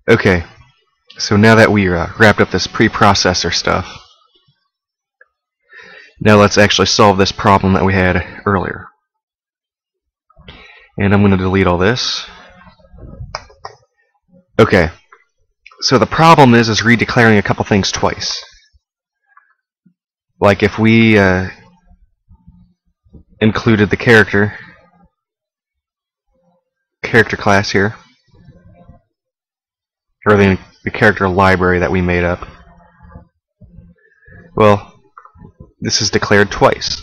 Okay, so now that we wrapped up this preprocessor stuff, now let's actually solve this problem that we had earlier. And I'm going to delete all this. Okay, so the problem is redeclaring a couple things twice. Like if we included the character class here, or the character library that we made up. Well, this is declared twice.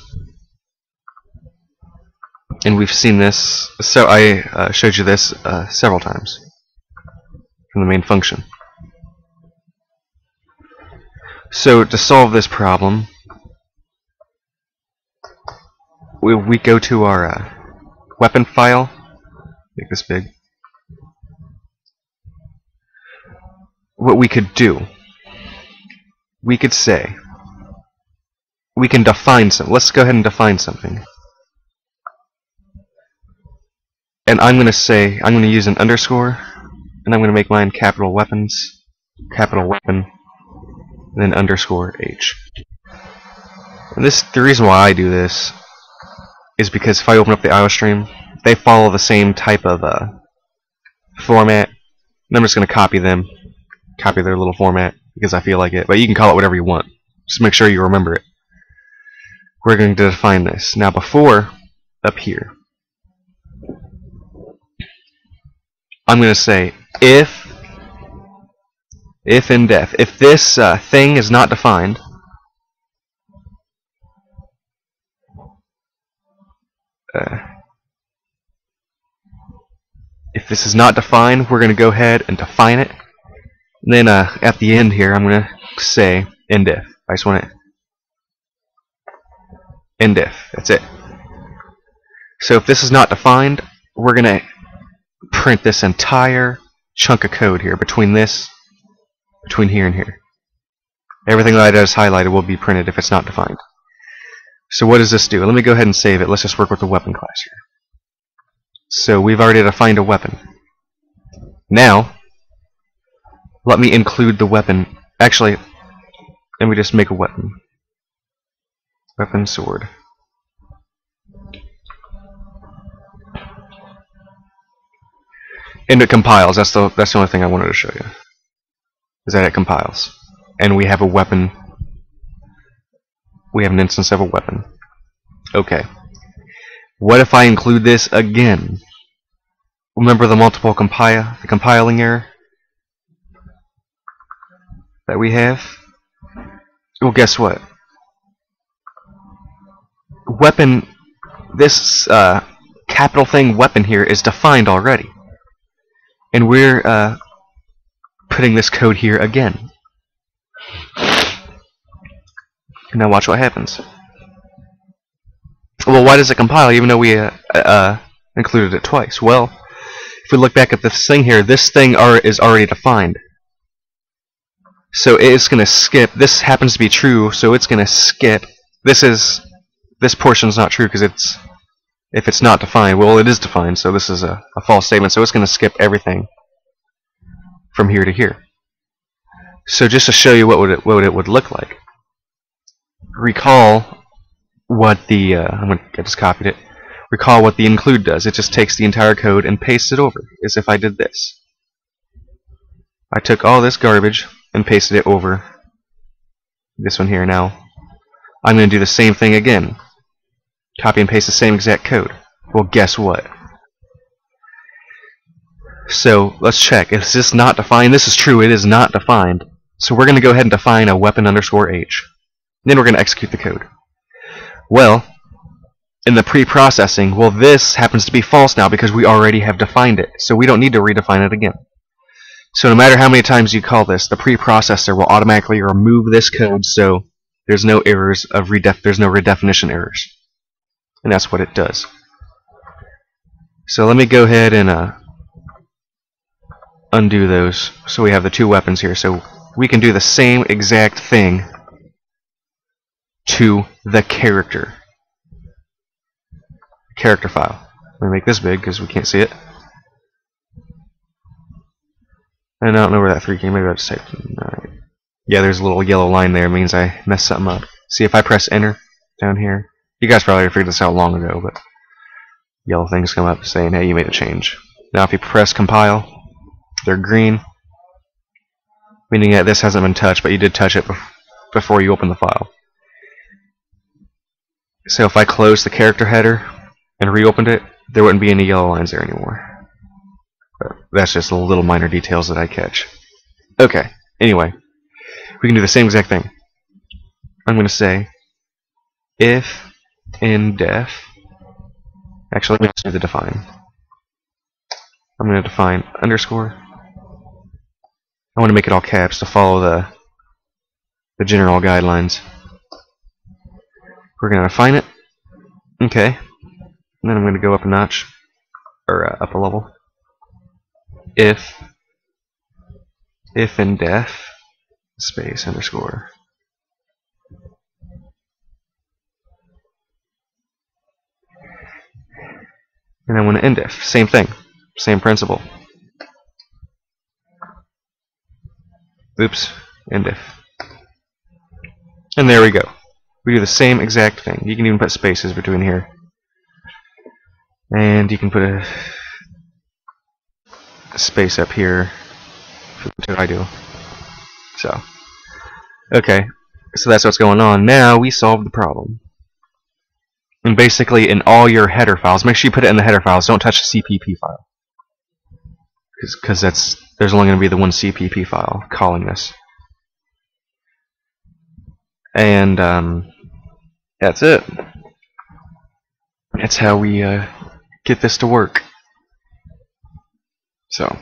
And we've seen this, so I showed you this several times from the main function. So to solve this problem, we go to our weapon file, make this big. What we could do, we could say, we can define some. Let's go ahead and define something. And I'm going to say, I'm going to use an underscore, and I'm going to make mine capital weapons, capital weapon, and then underscore H. And the reason why I do this is because if I open up the IO stream, they follow the same type of format, and I'm just going to copy them, copy their little format because I feel like it. But you can call it whatever you want. Just make sure you remember it. We're going to define this. Now before, up here, I'm going to say if in def, if this thing is not defined, if this is not defined, we're going to go ahead and define it. And then at the end here, I'm going to say end if. I just want it end if. That's it. So if this is not defined, we're going to print this entire chunk of code here between here and here. Everything that I just highlighted will be printed if it's not defined. So what does this do? Let me go ahead and save it. Let's just work with the weapon class here. So we've already defined a weapon. Now, let me include the weapon. Actually, let me just make a weapon. Weapon sword. And it compiles. That's the only thing I wanted to show you. Is that it compiles. And we have a weapon. We have an instance of a weapon. Okay. What if I include this again? Remember the multiple compiling error that we have? Well, guess what? Weapon, this capital thing weapon here is defined already. And we're putting this code here again. Now watch what happens. Well, why does it compile even though we included it twice? Well, if we look back at this thing here, this thing is already defined. So it's going to skip. This happens to be true, so it's going to skip. This portion's not true because if it's not defined, well, it is defined, so this is a false statement. So it's going to skip everything from here to here. So just to show you what it would look like, recall what the I just copied it. Recall what the include does. It just takes the entire code and pastes it over, as if I did this. I took all this garbage and pasted it over this one here. Now I'm going to do the same thing again. Copy and paste the same exact code. Well, guess what? So let's check. Is this not defined? This is true. It is not defined. So we're going to go ahead and define a weapon underscore H. Then we're going to execute the code. Well, in the pre-processing, well, this happens to be false now because we already have defined it. So we don't need to redefine it again. So no matter how many times you call this, the preprocessor will automatically remove this code, so there's no errors of there's no redefinition errors. And that's what it does. So let me go ahead and undo those. So we have the two weapons here. So we can do the same exact thing to the character file. Let me make this big because we can't see it. And I don't know where that 3 came. Maybe I just typed in. Alright. Yeah, there's a little yellow line there. It means I messed something up. See, if I press enter down here, you guys probably figured this out long ago, but yellow things come up saying, hey, you made a change. Now if you press compile, they're green, meaning that this hasn't been touched, but you did touch it before you open the file. So if I close the character header and reopened it, there wouldn't be any yellow lines there anymore. But that's just little minor details that I catch. Okay, anyway, we can do the same exact thing. I'm going to say if in def, actually let me just do the define. I'm going to define underscore. I want to make it all caps to follow the general guidelines. We're going to define it. Okay. And then I'm going to go up a notch, or up a level. If in def space underscore. And I want to end if. Same thing. Same principle. Oops. End if. And there we go. We do the same exact thing. You can even put spaces between here. And you can put a space up here. That's what I do. So. Okay. So that's what's going on. Now we solved the problem. And basically in all your header files, make sure you put it in the header files. Don't touch the CPP file. Because there's only going to be the one CPP file calling this. And that's it. That's how we get this to work. So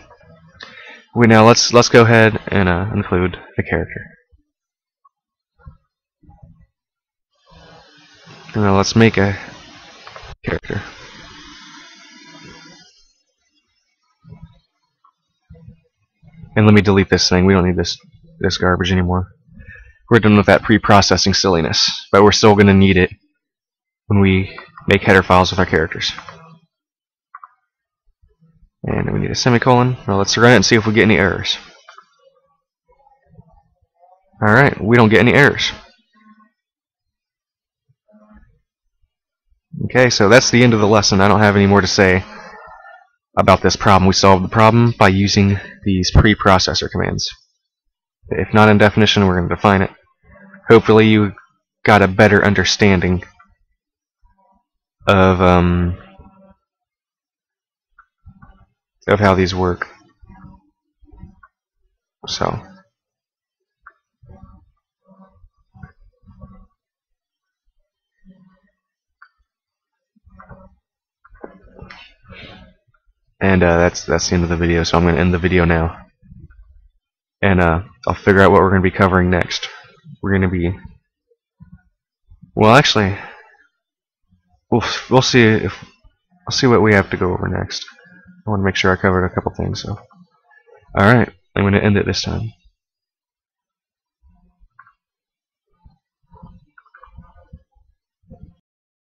now let's go ahead and include the character. And now let's make a character. And let me delete this thing. We don't need this garbage anymore. We're done with that pre-processing silliness, but we're still going to need it when we make header files with our characters. And we need a semicolon. Now let's run it and see if we get any errors. Alright, we don't get any errors. Okay, so that's the end of the lesson. I don't have any more to say about this problem. We solved the problem by using these pre-processor commands. If not in definition, we're going to define it. Hopefully you got a better understanding of how these work. So. And that's the end of the video, so I'm going to end the video now. And I'll figure out what we're going to be covering next. We're going to be... Well, actually, we'll see if... I'll see what we have to go over next. I want to make sure I covered a couple things, so... Alright, I'm going to end it this time.